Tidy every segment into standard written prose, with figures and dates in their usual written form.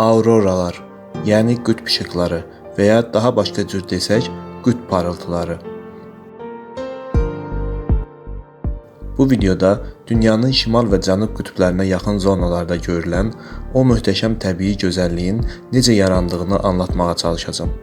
Auroralar, yəni qütb işıqları və ya daha başqa cür desək, qütb parıltıları. Bu videoda dünyanın şimal və cənub qütblərinə yaxın zonalarda görülən o möhtəşəm təbii gözəlliyin necə yarandığını anlatmağa çalışacağam.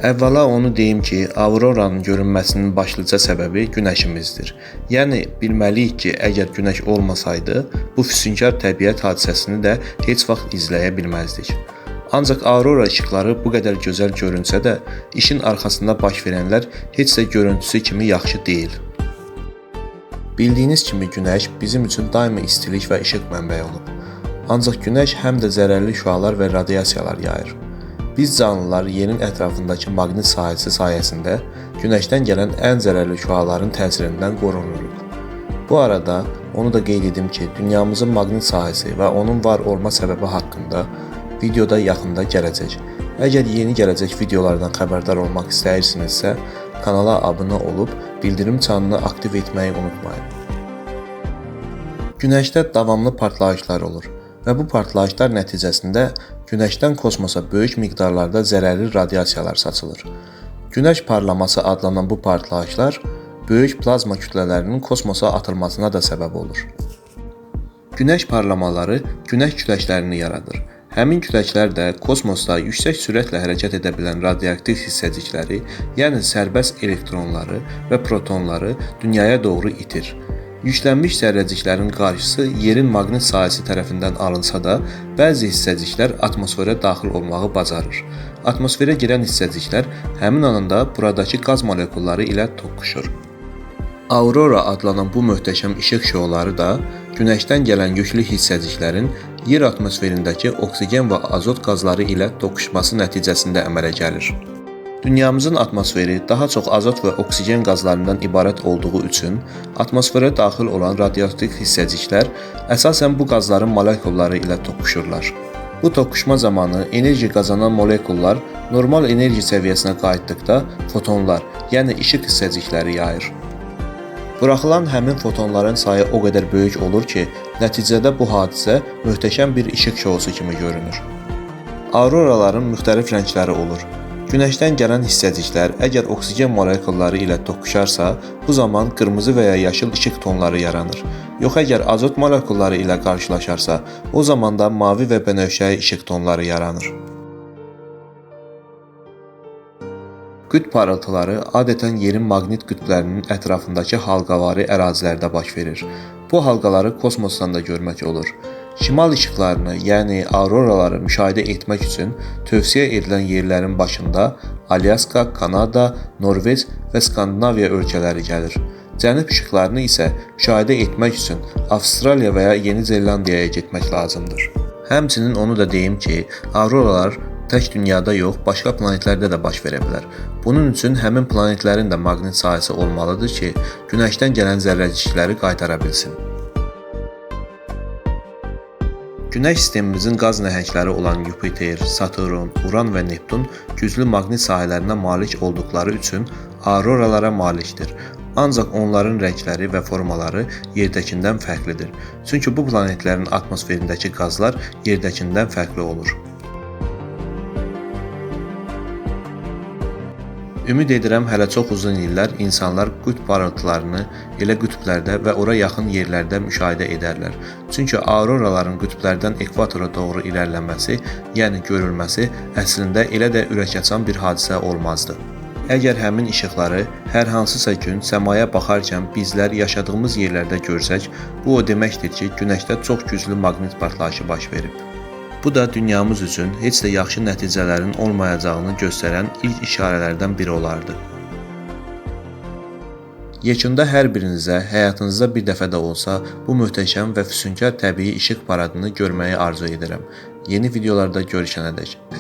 Əvvəla onu deyim ki, auroranın görünməsinin başlıca səbəbi günəşimizdir. Yəni, bilməliyik ki, əgər günəş olmasaydı, bu füsunkar təbiət hadisəsini də heç vaxt izləyə bilməzdik. Ancaq aurora işıqları bu qədər gözəl görünsə də, işin arxasında baş verənlər heç də görüntüsü kimi yaxşı deyil. Bildiyiniz kimi günəş bizim üçün daima istilik və işıq mənbəyi olub. Ancaq günəş həm də zərərli şüalar və radiasiyalar yayır. Biz canlılar yerin ətrafındakı maqnit sahəsi sayəsində günəşdən gələn ən zərərli şüaların təsirindən qorunuruq. Bu arada onu da qeyd edim ki, dünyamızın maqnit sahəsi və onun var olma səbəbi haqqında videoda yaxında gələcək. Əgər yeni gələcək videolardan xəbərdar olmaq istəyirsinizsə, kanala abunə olub bildirim çanını aktiv etməyi unutmayın. Günəşdə davamlı partlayışlar olur və bu partlayışlar nəticəsində Günəşdən kosmosa böyük miqdarlarda zərərli radiasiyalar saçılır. Günəş parlaması adlanan bu partlayışlar böyük plazma kütlələrinin kosmosa atılmasına da səbəb olur. Günəş parlamaları günəş küləklərini yaradır. Həmin küləklər də kosmosda yüksək sürətlə hərəkət edə bilən radioaktiv hissəcikləri, yəni sərbəst elektronları və protonları dünyaya doğru itir. Yüklənmiş zərrəciklərin qarşısı yerin maqnit sahəsi tərəfindən alınsa da, bəzi hissəciklər atmosferə daxil olmağı bacarır. Atmosferə girən hissəciklər həmin anda buradakı qaz molekulları ilə toqquşur. Aurora adlanan bu möhtəşəm işıq şouları da Günəşdən gələn yüklü hissəciklərin yer atmosferindəki oksigen və azot qazları ilə toqquşması nəticəsində əmələ gəlir. Dünyamızın atmosferi daha çox azot və oksigen qazlarından ibarət olduğu üçün atmosferə daxil olan radioaktiv hissəciklər əsasən bu qazların molekulları ilə toqquşurlar. Bu toqquşma zamanı enerji qazanan molekullar normal enerji səviyyəsinə qayıtdıqda fotonlar, yəni işıq hissəcikləri yayır. Buraxılan həmin fotonların sayı o qədər böyük olur ki, nəticədə bu hadisə möhtəşəm bir işıq şousu kimi görünür. Auroraların müxtəlif rəngləri olur. Günəşdən gələn hissəciklər əgər oksigen molekulları ilə toqquşarsa, bu zaman qırmızı və ya yaşıl işıq tonları yaranır. Yox əgər azot molekulları ilə qarşılaşarsa, o zaman da mavi və bənövşəyi işıq tonları yaranır. Qütb parıltıları adətən yerin maqnit qütblərinin ətrafındakı halqavari ərazilərdə baş verir. Bu halqaları kosmosdan da görmək olur. Şimal işıqlarını, yəni auroraları müşahidə etmək üçün tövsiyə edilən yerlərin başında Alyaska, Kanada, Norveç və Skandinaviya ölkələri gəlir. Cənub işıqlarını isə müşahidə etmək üçün Avstraliya və ya Yeni Zelandiyaya getmək lazımdır. Həmçinin onu da deyim ki, auroralar tək dünyada yox, başqa planetlərdə də baş verə bilər. Bunun üçün həmin planetlərin də maqnit sahəsi olmalıdır ki, Günəşdən gələn zərrəcikləri qaytara bilsin. Günəş sistemimizin qaz nəhəngləri olan Yupiter, Saturn, Uran və Neptun güclü maqnit sahələrinə malik olduqları üçün auroralara malikdir. Ancaq onların rəngləri və formaları yerdəkindən fərqlidir. Çünki bu planetlərin atmosferindəki qazlar yerdəkindən fərqli olur. Ümid edirəm hələ çox uzun illər insanlar qütb parıltılarını elə qütblərdə və ora yaxın yerlərdə müşahidə edərlər. Çünki auroraların qütblərdən ekvatora doğru irəliləməsi, yəni görülməsi əslində elə də ürəkaçan bir hadisə olmazdı. Əgər həmin işıqları hər hansısa gün səmaya baxarkən bizlər yaşadığımız yerlərdə görsək, bu o deməkdir ki, Günəşdə çox güclü maqnit partlayışı baş verib. Bu da dünyamız üçün heç də yaxşı nəticələrin olmayacağını göstərən ilk işarələrdən biri olardı. Yekunda hər birinizə həyatınızda bir dəfə də olsa bu möhtəşəm və füsunkar təbii işıq paradını görməyi arzu edirəm. Yeni videolarda görüşənədək təşəkkür.